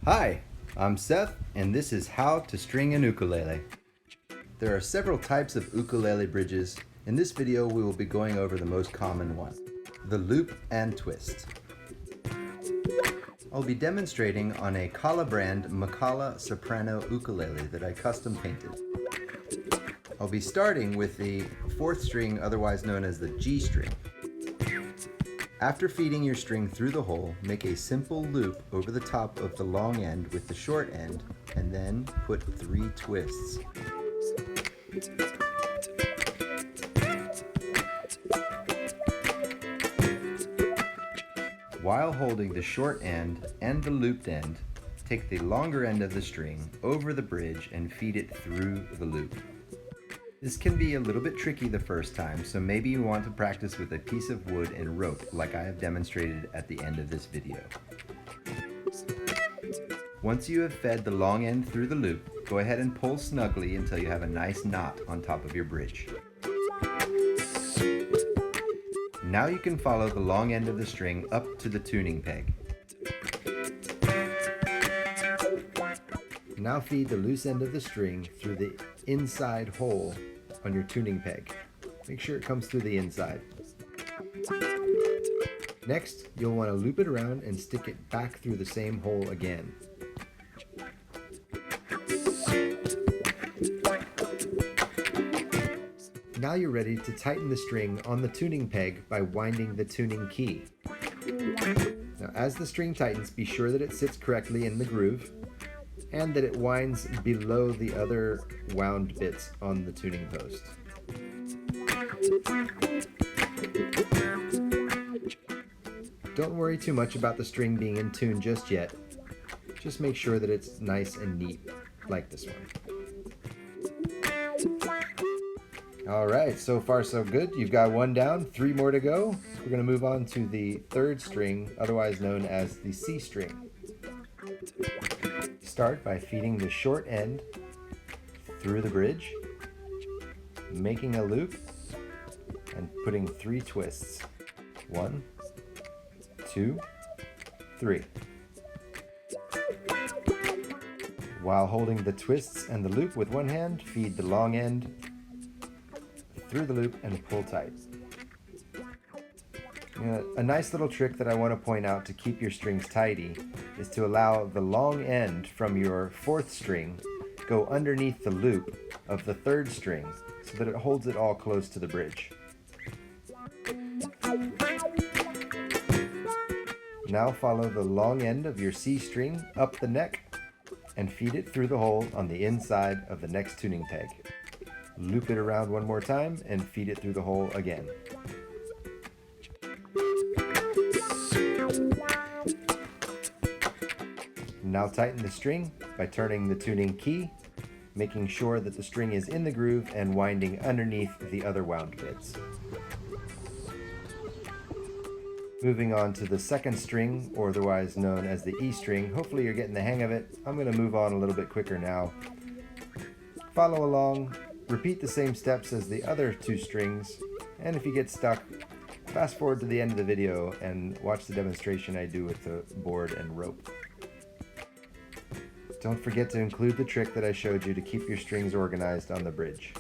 Hi, I'm Seth, and this is How to String an Ukulele. There are several types of ukulele bridges. In this video, we will be going over the most common one, the loop and twist. I'll be demonstrating on a Kala brand Makala soprano ukulele that I custom painted. I'll be starting with the 4th string, otherwise known as the G string. After feeding your string through the hole, make a simple loop over the top of the long end with the short end, and then put 3 twists. While holding the short end and the looped end, take the longer end of the string over the bridge and feed it through the loop. This can be a little bit tricky the first time, so maybe you want to practice with a piece of wood and rope like I have demonstrated at the end of this video. Once you have fed the long end through the loop, go ahead and pull snugly until you have a nice knot on top of your bridge. Now you can follow the long end of the string up to the tuning peg. Now feed the loose end of the string through the inside hole on your tuning peg. Make sure it comes through the inside. Next, you'll want to loop it around and stick it back through the same hole again. Now you're ready to tighten the string on the tuning peg by winding the tuning key. Now, as the string tightens, be sure that it sits correctly in the groove and that it winds below the other wound bits on the tuning post. Don't worry too much about the string being in tune just yet. Just make sure that it's nice and neat, like this one. Alright, so far so good. You've got 1 down, 3 more to go. We're going to move on to the 3rd string, otherwise known as the C string. Start by feeding the short end through the bridge, making a loop, and putting 3 twists. 1, 2, 3. While holding the twists and the loop with one hand, feed the long end through the loop and pull tight. A nice little trick that I want to point out to keep your strings tidy is to allow the long end from your 4th string go underneath the loop of the 3rd string so that it holds it all close to the bridge. Now follow the long end of your C string up the neck and feed it through the hole on the inside of the next tuning peg. Loop it around one more time and feed it through the hole again. Now tighten the string by turning the tuning key, making sure that the string is in the groove and winding underneath the other wound bits. Moving on to the 2nd string, or otherwise known as the E string. Hopefully you're getting the hang of it. I'm going to move on a little bit quicker now. Follow along, repeat the same steps as the other 2 strings, and if you get stuck, fast forward to the end of the video and watch the demonstration I do with the board and rope. Don't forget to include the trick that I showed you to keep your strings organized on the bridge.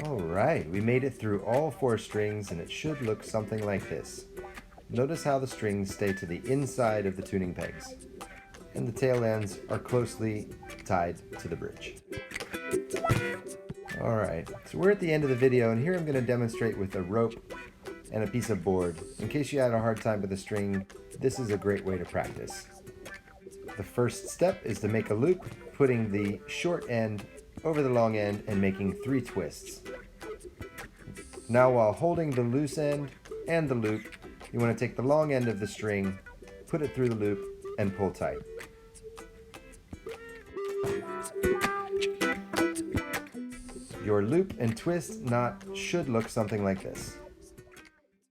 Alright, we made it through all 4 strings and it should look something like this. Notice how the strings stay to the inside of the tuning pegs, and the tail ends are closely tied to the bridge. Alright, so we're at the end of the video, and here I'm going to demonstrate with a rope and a piece of board. In case you had a hard time with the string, this is a great way to practice. The first step is to make a loop, putting the short end over the long end and making 3 twists. Now, while holding the loose end and the loop, you want to take the long end of the string, put it through the loop, and pull tight. Your loop and twist knot should look something like this.